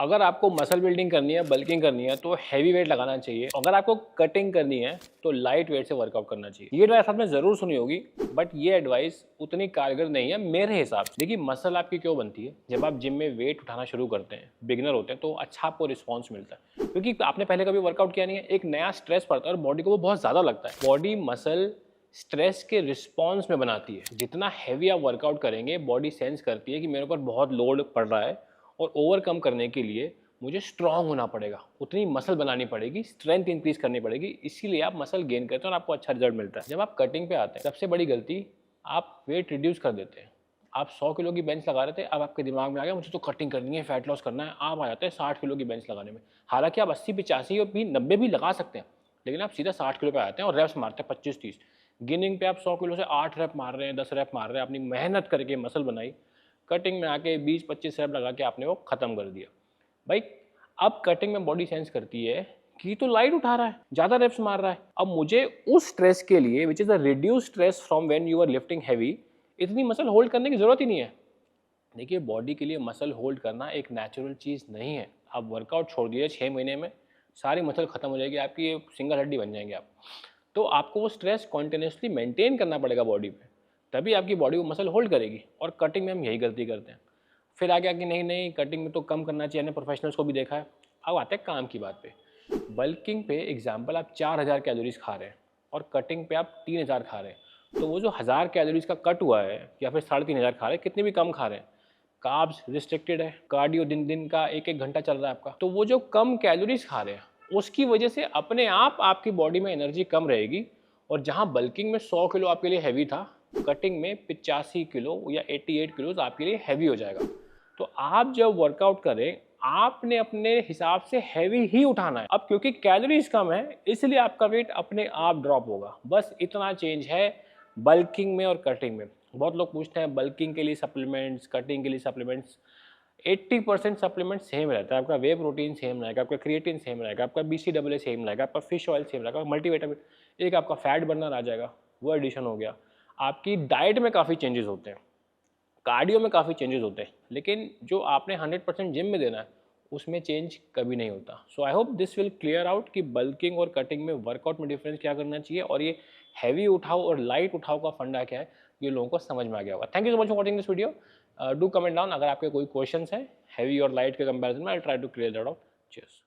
अगर आपको muscle building करनी है, बल्किंग करनी है तो हैवी वेट लगाना चाहिए। अगर आपको कटिंग करनी है तो लाइट वेट से वर्कआउट करना चाहिए। ये एडवाइस आपने जरूर सुनी होगी, बट ये एडवाइस उतनी कारगर नहीं है मेरे हिसाब से। देखिए, मसल आपकी क्यों बनती है? जब आप जिम में वेट उठाना शुरू करते हैं, बिगिनर होते हैं, तो अच्छा आपको रिस्पॉन्स मिलता है, क्योंकि आपने पहले कभी वर्कआउट किया नहीं है। एक नया स्ट्रेस पड़ता है और बॉडी को वो बहुत ज़्यादा लगता है। बॉडी मसल स्ट्रेस के रिस्पॉन्स में बनाती है। जितना हैवी आप वर्कआउट करेंगे, बॉडी सेंस करती है कि मेरे ऊपर बहुत लोड पड़ रहा है और ओवरकम करने के लिए मुझे स्ट्रांग होना पड़ेगा, उतनी मसल बनानी पड़ेगी, स्ट्रेंथ इंक्रीज करनी पड़ेगी। इसीलिए आप मसल गेन करते हैं और आपको अच्छा रिजल्ट मिलता है। जब आप कटिंग पे आते हैं, सबसे बड़ी गलती, आप वेट रिड्यूस कर देते हैं। आप 100 किलो की बेंच लगा रहे थे, अब आपके दिमाग में आ गया मुझे तो कटिंग करनी है, फैट लॉस करना है। आप आ जाते हैं 60 किलो की बेंच लगाने में। हालांकि आप 80, 85 और भी 90 भी लगा सकते हैं, लेकिन आप सीधा 60 किलो पे आते हैं और रेप्स मारते हैं 25-30। गिनिंग पे आप 100 किलो से 8 रैप मार रहे हैं, 10 रैप मार रहे हैं, अपनी मेहनत करके मसल बनाई। कटिंग में आके 20-25 रैप लगा के आपने वो खत्म कर दिया। भाई, अब कटिंग में बॉडी सेंस करती है कि तो लाइट उठा रहा है, ज्यादा रेप्स मार रहा है, अब मुझे उस स्ट्रेस के लिए, which is a reduce stress from when you are lifting heavy, इतनी मसल होल्ड करने की जरूरत ही नहीं है। देखिए, बॉडी के लिए मसल होल्ड करना एक नेचुरल चीज नहीं है। आप वर्कआउट छोड़ दीजिए, 6 महीने में सारी मसल खत्म हो जाएगी आपकी, सिंगल हड्डी बन जाएंगे आप। तो आपको वो स्ट्रेस कॉन्टिन्यूसली मेंटेन करना पड़ेगा बॉडी पे, तभी आपकी बॉडी वो मसल होल्ड करेगी। और कटिंग में हम यही गलती करते हैं। फिर आगे आके नहीं नहीं, कटिंग में तो कम करना चाहिए, हमने प्रोफेशनल्स को भी देखा है। अब आते हैं काम की बात पे। बल्किंग पे एग्जाम्पल, आप 4000 कैलोरीज खा रहे हैं और कटिंग पे आप 3000 खा रहे हैं, तो वो जो 1000 कैलोरीज का कट हुआ है या फिर 3500 खा रहे हैं, कितनी भी कम खा रहे हैं, कार्ब्स रिस्ट्रिक्टेड है, कार्डियो दिन दिन का 1-1 घंटा चल रहा है आपका, तो वो जो कम कैलोरीज खा रहे हैं उसकी वजह से अपने आप आपकी बॉडी में एनर्जी कम रहेगी। और जहां बल्किंग में 100 किलो आपके लिए हैवी था, कटिंग में 85 किलो या 88 किलो आपके लिए हैवी हो जाएगा। तो आप जब वर्कआउट करें, आपने अपने हिसाब से हैवी ही उठाना है। अब क्योंकि कैलोरीज कम है, इसलिए आपका वेट अपने आप ड्रॉप होगा। बस इतना चेंज है बल्किंग में और कटिंग में। बहुत लोग पूछते हैं बल्किंग के लिए सप्लीमेंट्स, कटिंग के लिए सप्लीमेंट्स। 80% सप्लीमेंट सेम रहता है। आपका वे प्रोटीन सेम रहेगा, आपका क्रिएटिन सेम रहेगा, आपका BCAA सेम रहेगा, आपका फिश ऑयल सेम रहेगा, मल्टीविटामिन, एक आपका फैट बर्नर आ जाएगा, वो एडिशन हो गया। आपकी डाइट में काफ़ी चेंजेस होते हैं, कार्डियो में काफ़ी चेंजेस होते हैं, लेकिन जो आपने 100% जिम में देना है उसमें चेंज कभी नहीं होता। So I hope this will clear out कि बल्किंग और कटिंग में वर्कआउट में डिफरेंस क्या करना चाहिए, और ये हैवी उठाओ और लाइट उठाओ का फंडा क्या है, ये लोगों को समझ में आ गया होगा। Thank you so much for watching this video. Do comment down अगर आपके कोई क्वेश्चंस हैं हैवी और लाइट के कंपैरिजन में। I try to clear that out. Cheers.